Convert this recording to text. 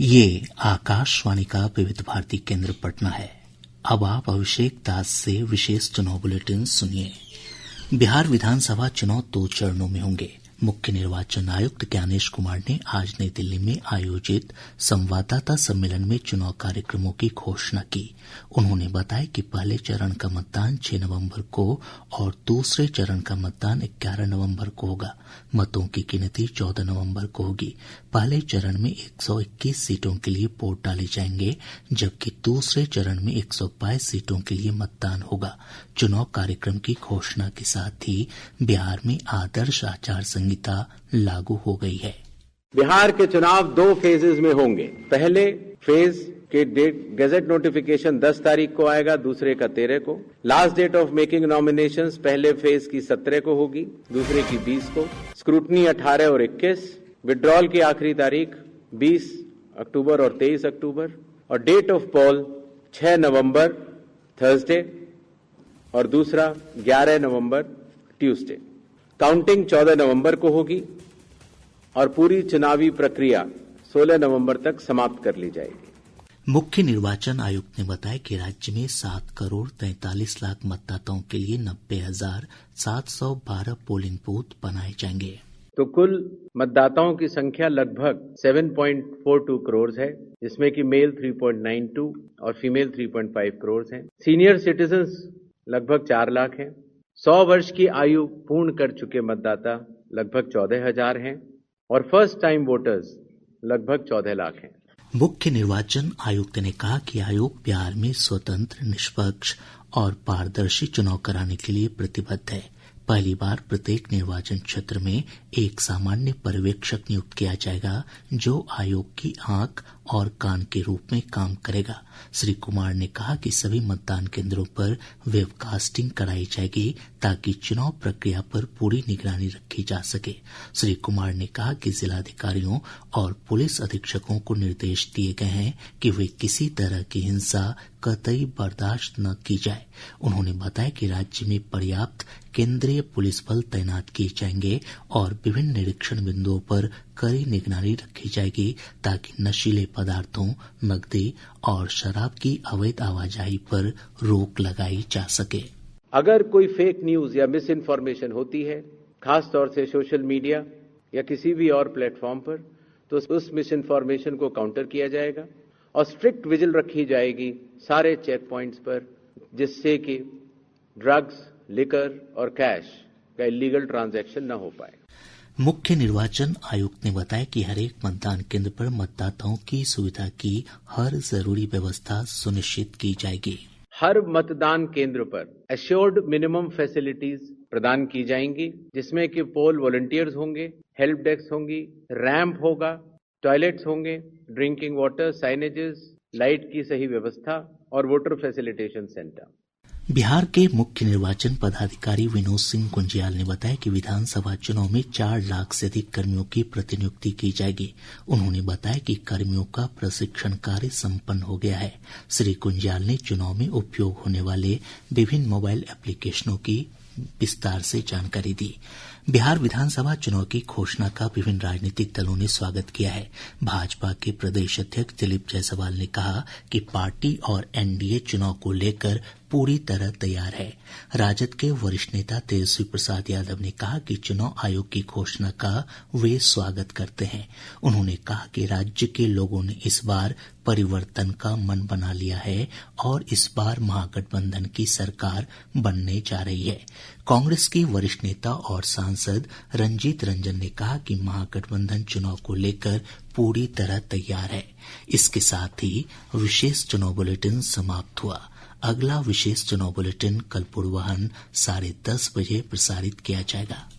ये आकाशवाणी का विविध भारती केंद्र पटना है। अब आप अभिषेक दास से विशेष चुनाव बुलेटिन सुनिए। बिहार विधानसभा चुनाव 2 चरणों में होंगे। मुख्य निर्वाचन आयुक्त ज्ञानेश कुमार ने आज नई दिल्ली में आयोजित संवाददाता सम्मेलन में चुनाव कार्यक्रमों की घोषणा की। उन्होंने बताया कि पहले चरण का मतदान 6 नवंबर को और दूसरे चरण का मतदान 11 नवंबर को होगा। मतों की गिनती 14 नवंबर को होगी। पहले चरण में 121 सीटों के लिए वोट डाले जाएंगे, जबकि दूसरे चरण में 122 सीटों के लिए मतदान होगा। चुनाव कार्यक्रम की घोषणा के साथ ही बिहार में आदर्श आचार संहिता लागू हो गई है। बिहार के चुनाव 2 फेजेज में होंगे। पहले फेज के गैजेट नोटिफिकेशन 10 तारीख को आएगा, दूसरे का 13 को। Last date of making nominations पहले फेज की 17 को होगी, दूसरे की 20 को। स्क्रूटनी 18 और 21। विड्रॉल की आखिरी तारीख 20 अक्टूबर और 23 अक्टूबर। और डेट ऑफ पोल 6 नवंबर थर्सडे और दूसरा 11 नवंबर ट्यूसडे। काउंटिंग 14 नवंबर को होगी और पूरी चुनावी प्रक्रिया 16 नवंबर तक समाप्त कर ली जाएगी। मुख्य निर्वाचन आयुक्त ने बताया कि राज्य में 7 करोड़ 43 लाख मतदाताओं के लिए 90,712 पोलिंग बूथ बनाए जाएंगे। तो कुल मतदाताओं की संख्या लगभग 7.42 करोड़ है, जिसमें कि मेल 3.92 और फीमेल 3.5 करोड़ हैं। सीनियर सिटीजन्स लगभग 4 लाख हैं। 100 वर्ष की आयु पूर्ण कर चुके मतदाता लगभग 14,000 हैं और फर्स्ट टाइम वोटर्स लगभग 14 लाख हैं। मुख्य निर्वाचन आयुक्त ने कहा कि आयोग बिहार में स्वतंत्र, निष्पक्ष और पारदर्शी चुनाव कराने के लिए प्रतिबद्ध है। पहली बार प्रत्येक निर्वाचन क्षेत्र में एक सामान्य पर्यवेक्षक नियुक्त किया जाएगा, जो आयोग की आंख और कान के रूप में काम करेगा। श्री कुमार ने कहा कि सभी मतदान केंद्रों पर वेबकास्टिंग कराई जाएगी, ताकि चुनाव प्रक्रिया पर पूरी निगरानी रखी जा सके। श्री कुमार ने कहा कि जिलाधिकारियों और पुलिस अधीक्षकों को निर्देश दिए गए हैं कि वे किसी तरह की हिंसा कतई बर्दाश्त न की जाए। उन्होंने बताया कि राज्य में पर्याप्त केंद्रीय पुलिस बल तैनात किए जाएंगे और विभिन्न निरीक्षण बिंदुओं पर कड़ी निगरानी रखी जाएगी, ताकि नशीले पदार्थों, नकदी और शराब की अवैध आवाजाही पर रोक लगाई जा सके। अगर कोई फेक न्यूज या मिस इन्फॉर्मेशन होती है, खास तौर से सोशल मीडिया या किसी भी और प्लेटफॉर्म पर, तो उस मिस इन्फॉर्मेशन को काउंटर किया जाएगा और स्ट्रिक्ट विजिल रखी जाएगी सारे चेक पॉइंट्स पर, जिससे कि ड्रग्स, लिकर और कैश का इलीगल ट्रांजैक्शन न हो पाए। मुख्य निर्वाचन आयुक्त ने बताया कि हरेक मतदान केंद्र पर मतदाताओं की सुविधा की हर जरूरी व्यवस्था सुनिश्चित की जाएगी। हर मतदान केंद्र पर एश्योर्ड मिनिमम फैसिलिटीज प्रदान की जाएंगी, जिसमें कि पोल वॉलंटियर्स होंगे, हेल्प डेस्क होंगी, रैंप होगा, टॉयलेट्स होंगे, ड्रिंकिंग वाटर, साइनेजेस, लाइट की सही व्यवस्था और वोटर फैसिलिटेशन सेंटर। बिहार के मुख्य निर्वाचन पदाधिकारी विनोद सिंह गुंजियाल ने बताया कि विधानसभा चुनाव में 4 लाख से अधिक कर्मियों की प्रतिनियुक्ति की जाएगी। उन्होंने बताया कि कर्मियों का प्रशिक्षण कार्य संपन्न हो गया है। श्री गुंजियाल ने चुनाव में उपयोग होने वाले विभिन्न मोबाइल एप्लीकेशनों की विस्तार से जानकारी दी। बिहार विधानसभा चुनाव की घोषणा का विभिन्न राजनीतिक दलों ने स्वागत किया है। भाजपा के प्रदेश अध्यक्ष दिलीप जायसवाल ने कहा कि पार्टी और एनडीए चुनाव को लेकर पूरी तरह तैयार है। राजद के वरिष्ठ नेता तेजस्वी प्रसाद यादव ने कहा कि चुनाव आयोग की घोषणा का वे स्वागत करते हैं। उन्होंने कहा कि राज्य के लोगों ने इस बार परिवर्तन का मन बना लिया है और इस बार महागठबंधन की सरकार बनने जा रही है। कांग्रेस की वरिष्ठ नेता और सांसद रंजीत रंजन ने कहा कि महागठबंधन चुनाव को लेकर पूरी तरह तैयार है। इसके साथ ही विशेष चुनाव बुलेटिन समाप्त हुआ। अगला विशेष चुनाव बुलेटिन कल पूर्वाह्न 10:30 बजे प्रसारित किया जाएगा।